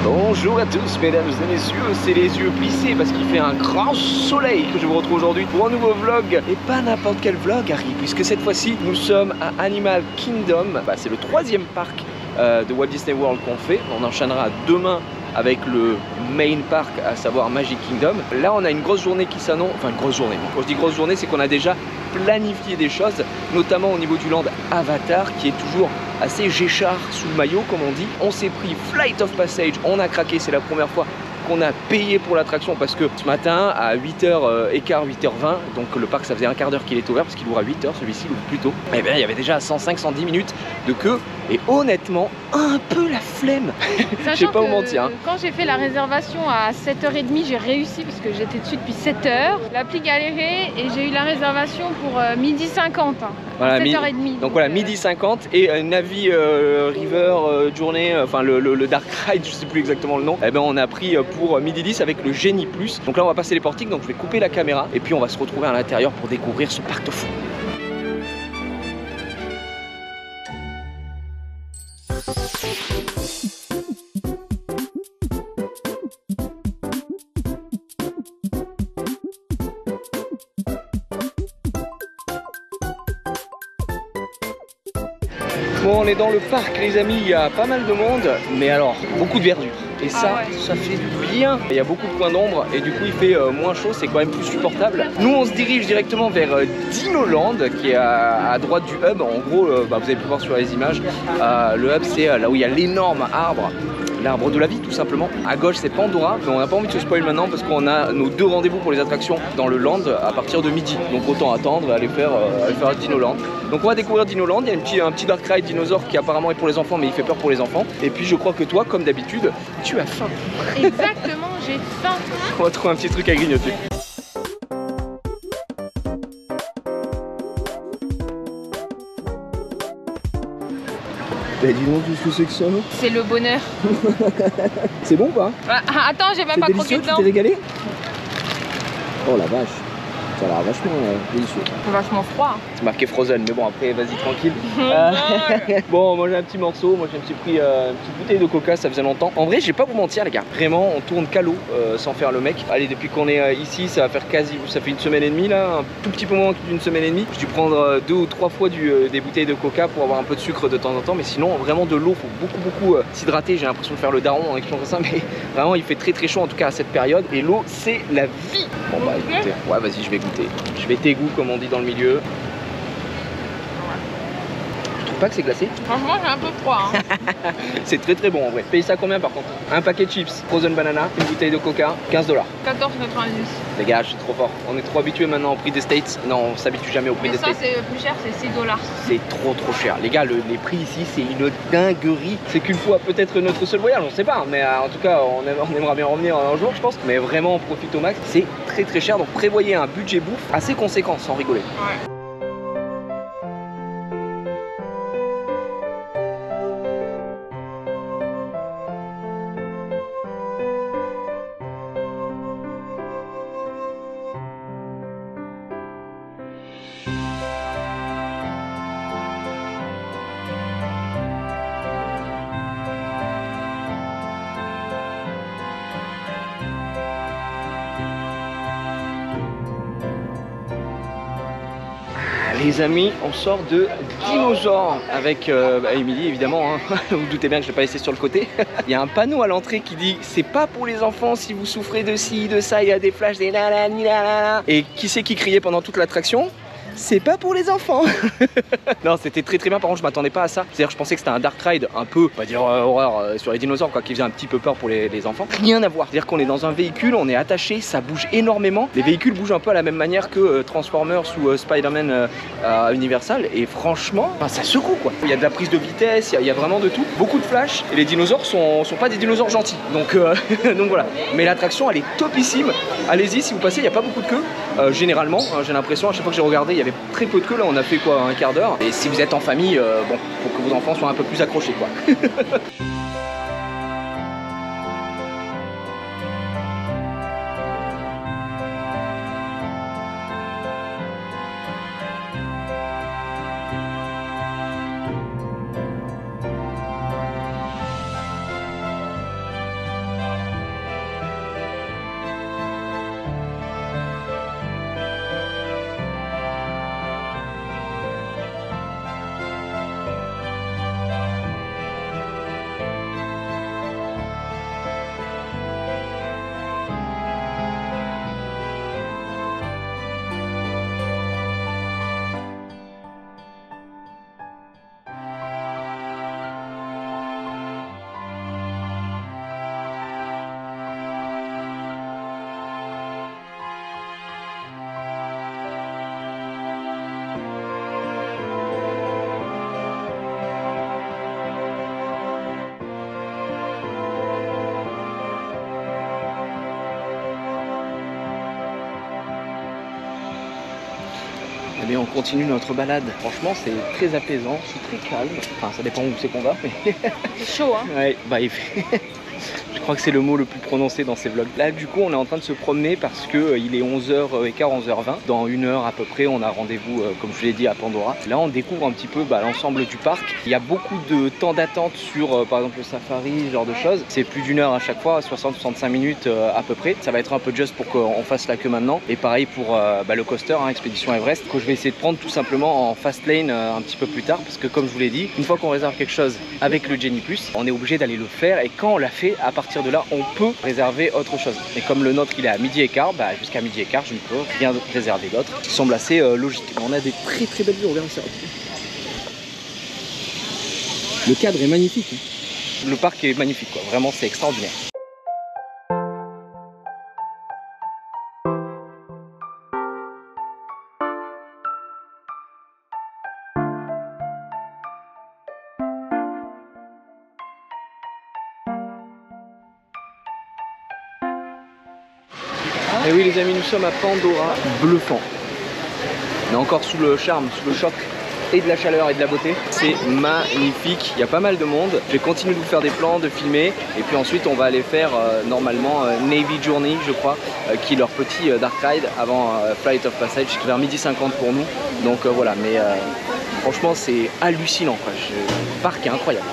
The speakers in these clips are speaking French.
Bonjour à tous mesdames et messieurs, c'est les yeux plissés parce qu'il fait un grand soleil que je vous retrouve aujourd'hui pour un nouveau vlog. Et pas n'importe quel vlog Harry, puisque cette fois-ci nous sommes à Animal Kingdom. C'est le 3e parc de Walt Disney World qu'on fait. On enchaînera demain avec le main park, à savoir Magic Kingdom. Là on a une grosse journée qui s'annonce, enfin une grosse journée. Quand je dis grosse journée, c'est qu'on a déjà planifié des choses, notamment au niveau du land Avatar qui est toujours assez géchard sous le maillot comme on dit. On s'est pris Flight of Passage, on a craqué, c'est la première fois qu'on a payé pour l'attraction parce que ce matin à 8h15, 8h20, donc le parc ça faisait un quart d'heure qu'il est ouvert parce qu'il ouvre à 8h, celui-ci ouvre plus tôt. Et bien il y avait déjà 105-110 minutes de queue et honnêtement un peu la flemme. Je sais pas où mentir. Hein. Quand j'ai fait la réservation à 7h30, j'ai réussi parce que j'étais dessus depuis 7h. L'appli galérait et j'ai eu la réservation pour 12h50. Voilà, 7h30. Donc voilà, 12h50 et Navi River Journey, enfin le Dark Ride, je sais plus exactement le nom. Et ben on a pris pour 12h10 avec le Genie Plus. Donc là on va passer les portiques, donc je vais couper la caméra et puis on va se retrouver à l'intérieur pour découvrir ce parc de fou. Bon, on est dans le parc les amis, il y a pas mal de monde, mais alors beaucoup de verdure. Et ça, ça fait du bien. Il y a beaucoup de points d'ombre et du coup il fait moins chaud, c'est quand même plus supportable. Nous on se dirige directement vers Dinoland qui est à droite du hub. En gros, vous avez pu voir sur les images, le hub c'est là où il y a l'énorme arbre. L'arbre de la vie tout simplement. À gauche c'est Pandora, mais on n'a pas envie de se spoil maintenant parce qu'on a nos 2 rendez-vous pour les attractions dans le land à partir de midi. Donc autant attendre et aller faire Dinoland. Donc on va découvrir Dinoland, il y a un petit Dark Ride dinosaure qui apparemment est pour les enfants mais il fait peur pour les enfants. Et puis je crois que toi comme d'habitude tu as faim. Exactement, j'ai faim. On va trouver un petit truc à grignoter. Bah dis donc, qu'est-ce que c'est que ça? C'est le bonheur. C'est bon ou pas? Attends, j'ai même pas croqué dedans. Tu t'es régalé? Oh la vache, ça a l'air vachement délicieux. Vachement froid. C'est marqué Frozen, mais bon après vas-y tranquille. Bon, moi j'ai un petit morceau, moi j'ai pris une petite bouteille de coca, ça faisait longtemps. En vrai, je vais pas vous mentir les gars, vraiment on tourne qu'à l'eau sans faire le mec. Allez, depuis qu'on est ici, ça va faire ça fait 1 semaine et demie là, un tout petit peu moins d'une semaine et demie. J'ai dû prendre 2 ou 3 fois des bouteilles de coca pour avoir un peu de sucre de temps en temps, mais sinon vraiment de l'eau, faut beaucoup s'hydrater. J'ai l'impression de faire le daron en expliquant ça, mais vraiment il fait très chaud en tout cas à cette période et l'eau c'est la vie. Bon bah écoutez, ouais vas-y je vais goûter. Je vais t'égout comme on dit dans le milieu. Je trouve pas que c'est glacé. Franchement j'ai un peu froid. Hein. C'est très bon en vrai. Paye ça combien par contre? Un paquet de chips, frozen banana, une bouteille de coca, 15 $. 14,90. Les gars, je suis trop fort. On est trop habitués maintenant au prix des States. Non, on s'habitue jamais au prix des States. Mais ça c'est plus cher, c'est 6 $. C'est trop cher. Les gars, les prix ici, c'est une dinguerie. C'est qu'une fois peut-être notre seul voyage, on sait pas. Mais en tout cas, on aimera bien revenir un jour, je pense. Mais vraiment, on profite au max. C'est très cher. Donc prévoyez un budget bouffe assez conséquent, sans rigoler. Ouais. Les amis, on sort de Dinosaure avec Émilie évidemment, hein. Vous vous doutez bien que je l'ai pas laissé sur le côté. Il y a un panneau à l'entrée qui dit c'est pas pour les enfants si vous souffrez de ci, de ça, il y a des flashs, des la. Et qui c'est qui criait pendant toute l'attraction? C'est pas pour les enfants. Non, c'était très bien. Par contre, je m'attendais pas à ça. C'est-à-dire, je pensais que c'était un dark ride un peu, on va dire horreur sur les dinosaures, quoi, qui faisait un petit peu peur pour les enfants. Rien à voir. C'est-à-dire qu'on est dans un véhicule, on est attaché, ça bouge énormément. Les véhicules bougent un peu à la même manière que Transformers ou Spider-Man à Universal. Et franchement, ça secoue quoi. Il y a de la prise de vitesse, il y a vraiment de tout. Beaucoup de flash. Et les dinosaures sont pas des dinosaures gentils. Donc, donc voilà. Mais l'attraction, elle est topissime. Allez-y, si vous passez, il n'y a pas beaucoup de queue. Généralement, hein, j'ai l'impression, à chaque fois que j'ai regardé, il y avait très peu de queue. Là, on a fait quoi, un quart d'heure. Et si vous êtes en famille, bon, faut que vos enfants soient un peu plus accrochés, quoi. Eh bien, on continue notre balade. Franchement, c'est très apaisant, c'est très calme. Enfin, ça dépend où c'est qu'on va. Mais... c'est chaud, hein. Ouais, bah il fait... Je crois que c'est le mot le plus prononcé dans ces vlogs. Là, du coup, on est en train de se promener parce que il est 11h15, 11h20. Dans 1 heure à peu près, on a rendez-vous, comme je l'ai dit, à Pandora. Là, on découvre un petit peu l'ensemble du parc. Il y a beaucoup de temps d'attente sur, par exemple, le safari, ce genre de choses. C'est plus d'1 heure à chaque fois, 60-65 minutes à peu près. Ça va être un peu juste pour qu'on fasse la queue maintenant. Et pareil pour le coaster, hein, Expédition Everest, que je vais essayer de prendre tout simplement en fast lane un petit peu plus tard. Parce que comme je vous l'ai dit, une fois qu'on réserve quelque chose avec le Genie Plus, on est obligé d'aller le faire. Et quand on l'a fait, à partir de là, on peut réserver autre chose. Et comme le nôtre il est à 12h15, jusqu'à 12h15 je ne peux rien réserver d'autre. Ça semble assez logique. On a des très très belles vues, regarde ça. Le cadre est magnifique. Le parc est magnifique, quoi. Vraiment c'est extraordinaire. Et oui les amis, nous sommes à Pandora, bluffant. On est encore sous le charme, sous le choc et de la chaleur et de la beauté. C'est magnifique, il y a pas mal de monde. Je vais continuer de vous faire des plans, de filmer. Et puis ensuite on va aller faire normalement Navy Journey je crois, qui est leur petit dark ride avant Flight of Passage, vers 12h50 pour nous. Donc voilà, mais franchement c'est hallucinant quoi. Le parc est incroyable.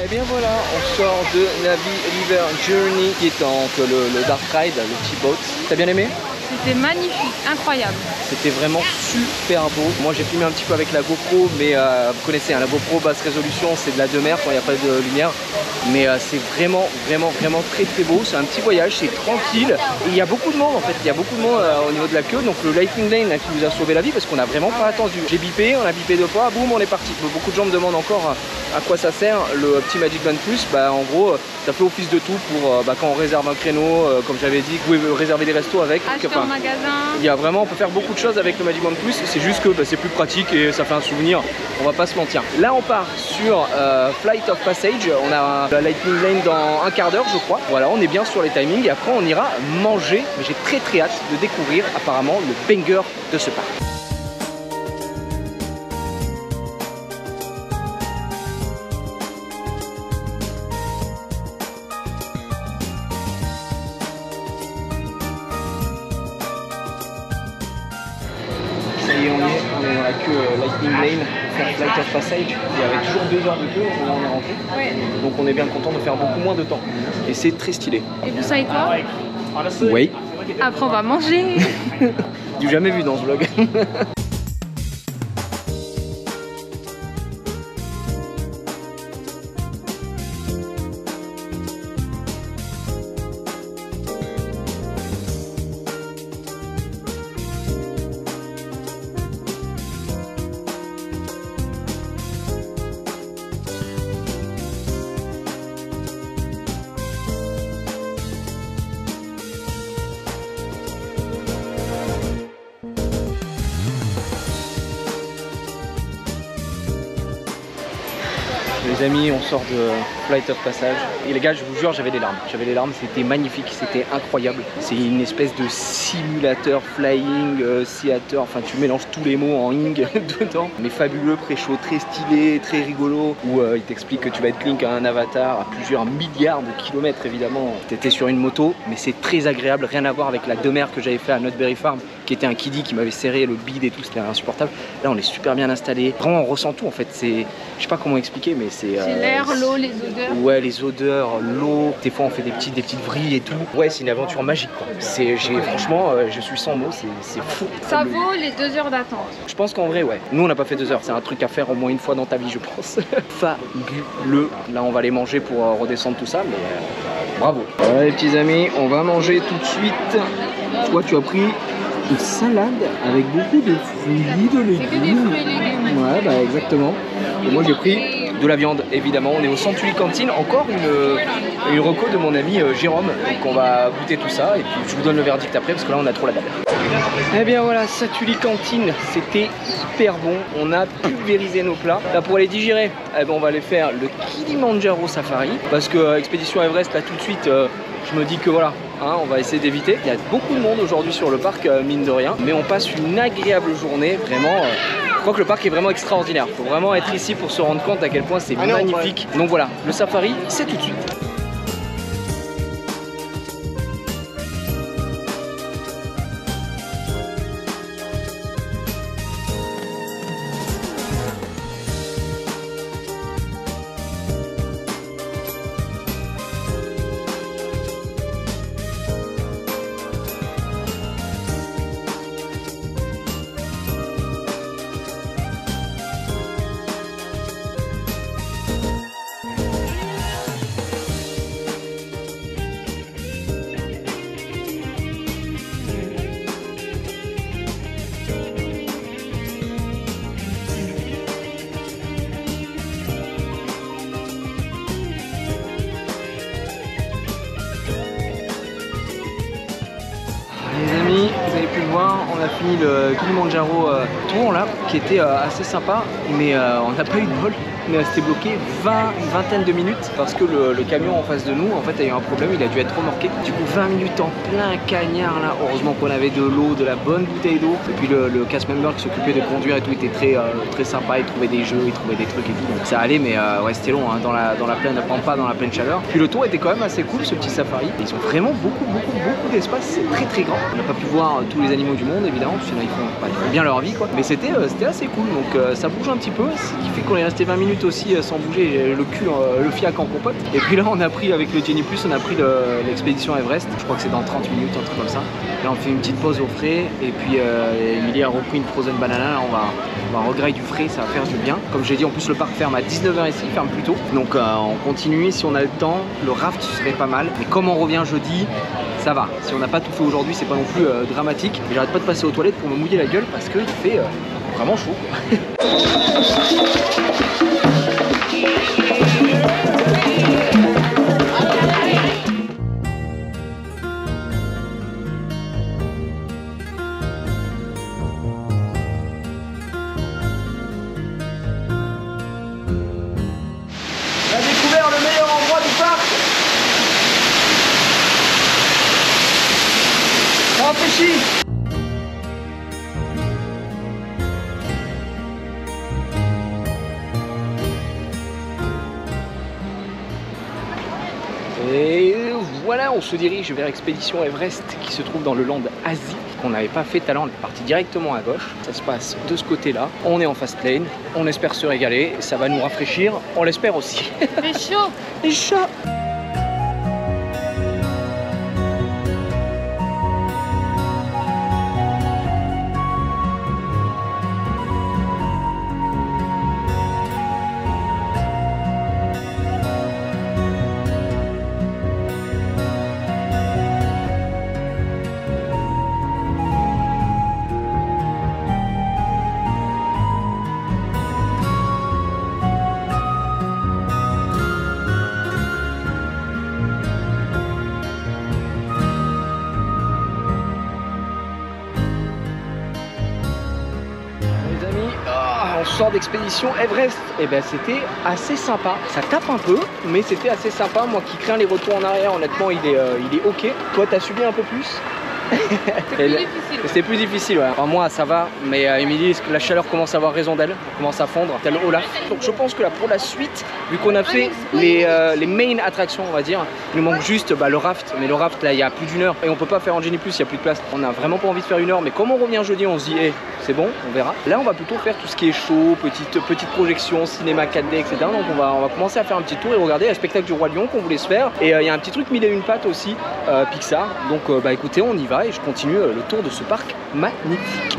Et bien voilà, on sort de Navy River Journey qui est le dark ride, le petit boat. T'as bien aimé? C'était magnifique, incroyable. C'était vraiment super beau. Moi j'ai filmé un petit peu avec la GoPro, mais vous connaissez, hein, la GoPro basse résolution, c'est de la 2 mer quand il n'y a pas de lumière. Mais c'est vraiment très très beau. C'est un petit voyage, c'est tranquille. Et il y a beaucoup de monde en fait, il y a beaucoup de monde au niveau de la queue. Donc le Lightning Lane là, qui nous a sauvé la vie parce qu'on n'a vraiment pas attendu. J'ai bipé, on a bipé 2 fois, boum, on est parti. Beaucoup de gens me demandent encore à quoi ça sert le petit Magic Band Plus. En gros, ça fait office de tout pour quand on réserve un créneau, comme j'avais dit, vous pouvez réserver des restos avec. Acheter en magasin. Il y a vraiment, on peut faire beaucoup de choses avec le Magic Band Plus. C'est juste que c'est plus pratique et ça fait un souvenir. On va pas se mentir. Là, on part sur Flight of Passage. On a la Lightning Lane dans un quart d'heure, je crois. Voilà, on est bien sur les timings et après on ira manger. Mais j'ai très hâte de découvrir apparemment le banger de ce parc. Ça y est, on est dans la queue Lightning Lane pour faire Flight of Passage. Il y avait toujours 2 heures de queue au moment où on est rentré. Ouais. Donc on est bien content de faire beaucoup moins de temps. Et c'est très stylé. Et vous savez quoi? Oui. Après on va manger. Du jamais vu dans ce vlog. Les amis, on sort de Flight of Passage. Et les gars, je vous jure, j'avais des larmes. J'avais des larmes, c'était magnifique, c'était incroyable. C'est une espèce de simulateur flying, theater, enfin tu mélanges tous les mots en ing dedans. Mais fabuleux, pré-show, très stylé, très rigolo. Où il t'explique que tu vas être Link à un avatar à plusieurs milliards de kilomètres évidemment. T'étais sur une moto, mais c'est très agréable, rien à voir avec la demeure que j'avais fait à Nutberry Farm, qui était un kiddie qui m'avait serré le bide et tout, c'était insupportable. Là on est super bien installé. Vraiment on ressent tout en fait, c'est... Je sais pas comment expliquer mais c'est l'air, l'eau, les odeurs. Ouais, les odeurs, l'eau. Des fois on fait des petites vrilles et tout. Ouais, c'est une aventure magique quoi. Franchement, je suis sans mots, c'est fou. Ça vaut les 2 heures d'attente. Je pense qu'en vrai ouais. Nous on n'a pas fait 2 heures, c'est un truc à faire au moins une fois dans ta vie je pense. Fabuleux. Là on va aller manger pour redescendre tout ça mais bravo. Voilà les petits amis, on va manger tout de suite. Toi tu as pris une salade avec beaucoup de fruits, de légumes. C'est que des fruits et légumes. Ouais, bah exactement. Et moi j'ai pris de la viande évidemment. On est au Santulli Cantine, encore une reco de mon ami Jérôme. Donc on va goûter tout ça et puis je vous donne le verdict après parce que là on a trop la dalle. Eh bien voilà, Santulli Cantine, c'était hyper bon. On a pulvérisé nos plats. Là pour les digérer, eh ben, on va aller faire le Kilimanjaro Safari parce que Expédition Everest là tout de suite. Je me dis que voilà, hein, on va essayer d'éviter. Il y a beaucoup de monde aujourd'hui sur le parc, mine de rien. Mais on passe une agréable journée, vraiment. Je crois que le parc est vraiment extraordinaire. Il faut vraiment être ici pour se rendre compte à quel point c'est magnifique. Donc voilà, le safari, c'est tout de suite. Vous avez pu le voir, on a fini le Kilimanjaro tour là, qui était assez sympa, mais on n'a pas eu de bol. On est resté bloqué une vingtaine de minutes parce que le camion en face de nous en fait a eu un problème, il a dû être remorqué. Du coup 20 minutes en plein cagnard là, heureusement qu'on avait de l'eau, de la bonne bouteille d'eau. Et puis le cast member qui s'occupait de conduire et tout était très sympa, il trouvait des jeux, il trouvait des trucs et tout. Donc ça allait mais ouais c'était long hein, dans la plaine Pampa, dans la pleine chaleur. Puis le tour était quand même assez cool ce petit safari. Ils ont vraiment beaucoup d'espace, c'est très grand. On n'a pas pu voir tous les animaux du monde évidemment, sinon ils font bien leur vie quoi. Mais c'était assez cool, donc ça bouge un petit peu, ce qui fait qu'on est resté 20 minutes aussi sans bouger, le fiac en compote. Et puis là on a pris avec le Genie Plus, on a pris l'expédition Everest, je crois que c'est dans 30 minutes, un truc comme ça. Là on fait une petite pause au frais et puis Emilie a repris une frozen banana, là, on va regrailler du frais, ça va faire du bien. Comme j'ai dit en plus le parc ferme à 19h ici, il ferme plus tôt. Donc on continue, si on a le temps, le raft ce serait pas mal. Mais comme on revient jeudi, ça va. Si on n'a pas tout fait aujourd'hui, c'est pas non plus dramatique. Et j'arrête pas de passer aux toilettes pour me mouiller la gueule parce que il fait vraiment chaud. On a découvert le meilleur endroit du parc. Ça réfléchit. Et voilà, on se dirige vers Expédition Everest qui se trouve dans le land Asie qu'on n'avait pas fait tout à l'heure, on est parti directement à gauche. Ça se passe de ce côté-là. On est en fast lane, on espère se régaler, ça va nous rafraîchir, on l'espère aussi. Il fait chaud. Il fait chaud. on sort d'expédition Everest. Et ben c'était assez sympa. Ça tape un peu, mais c'était assez sympa. Moi qui crains les retours en arrière, honnêtement, il est ok. Toi, t'as subi un peu plus? C'était plus difficile, ouais. Enfin, moi ça va, mais Émilie, la chaleur commence à avoir raison d'elle, commence à fondre, tel Olaf. Donc je pense que là pour la suite, vu qu'on a fait les main attractions, on va dire, il nous manque juste le raft. Mais le raft là il y a plus d'une heure et on peut pas faire en Genie Plus, il y a plus de place. On a vraiment pas envie de faire une heure, mais comme on revient jeudi, on se dit hey, c'est bon, on verra. Là on va plutôt faire tout ce qui est show, petite projection, cinéma 4D, etc. Donc on va commencer à faire un petit tour et regarder le spectacle du Roi Lion qu'on voulait se faire. Et il y a un petit truc mille et une pattes aussi, Pixar. Donc écoutez, on y va et je continue le tour de ce parc magnifique.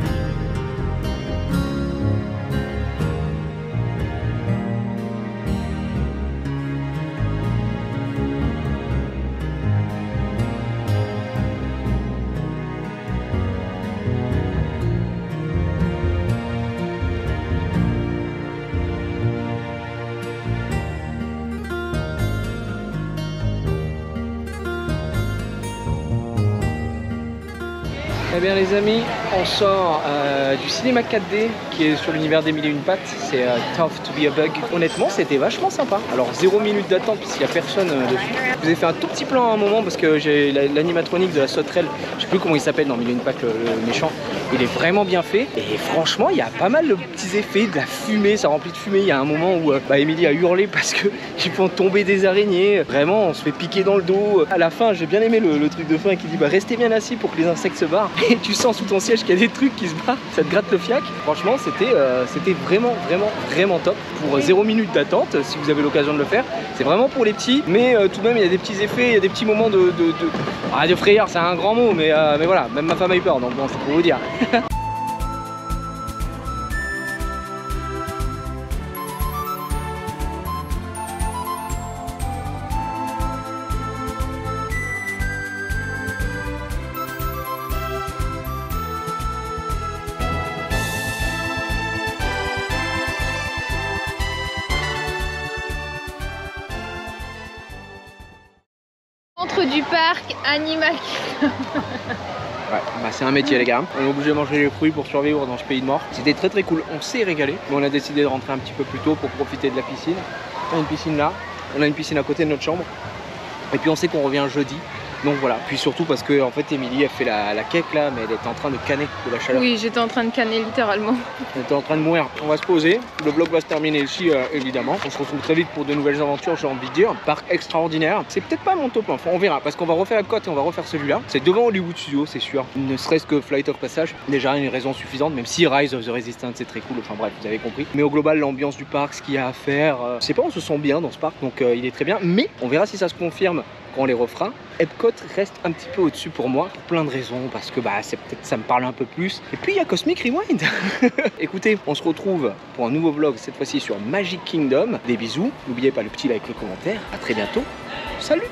Eh bien les amis, on sort du cinéma 4D qui est sur l'univers des mille et une pattes, c'est Tough to be a Bug. Honnêtement c'était vachement sympa. Alors 0 minute d'attente puisqu'il n'y a personne dessus. Je vous ai fait un tout petit plan à un moment parce que j'ai l'animatronique de la sauterelle, je sais plus comment il s'appelle dans mille et une pattes, le méchant. Il est vraiment bien fait et franchement il y a pas mal de petits effets, de la fumée, ça remplit de fumée. Il y a un moment où Émilie a hurlé parce que ils font tomber des araignées. Vraiment on se fait piquer dans le dos. À la fin j'ai bien aimé le truc de fin qui dit restez bien assis pour que les insectes se barrent. Et tu sens sous ton siège qu'il y a des trucs qui se barrent, ça te gratte le fiac. Franchement c'était vraiment top. Pour 0 minute d'attente, si vous avez l'occasion de le faire, c'est vraiment pour les petits. Mais tout de même il y a des petits effets, il y a des petits moments de frayeur, c'est un grand mot, mais voilà, même ma femme a eu peur, donc bon c'est pour vous dire. Centre du parc Animal Kingdom. Ouais, c'est un métier les gars. On est obligé de manger les fruits pour survivre dans ce pays de mort. C'était très cool, on s'est régalé. Mais on a décidé de rentrer un petit peu plus tôt pour profiter de la piscine. On a une piscine là, on a une piscine à côté de notre chambre. Et puis on sait qu'on revient jeudi. Donc voilà, puis surtout parce que en fait Émilie a fait la cake là, mais elle était en train de canner de la chaleur. Oui, j'étais en train de canner littéralement. Elle était en train de mourir. On va se poser, le vlog va se terminer ici évidemment. On se retrouve très vite pour de nouvelles aventures, j'ai envie de dire. Parc extraordinaire. C'est peut-être pas mon top, enfin on verra, parce qu'on va refaire Epcot et on va refaire celui-là. C'est devant Hollywood Studios, c'est sûr. Ne serait-ce que Flight of Passage, déjà une raison suffisante, même si Rise of the Resistance c'est très cool, enfin bref, vous avez compris. Mais au global, l'ambiance du parc, ce qu'il y a à faire, je sais pas, on se sent bien dans ce parc, donc il est très bien. Mais on verra si ça se confirme quand on les refera. Epcot reste un petit peu au-dessus pour moi, pour plein de raisons, parce que c'est peut-être ça me parle un peu plus. Et puis il y a Cosmic Rewind. Écoutez, on se retrouve pour un nouveau vlog, cette fois-ci sur Magic Kingdom. Des bisous, n'oubliez pas le petit like, le commentaire, à très bientôt, salut.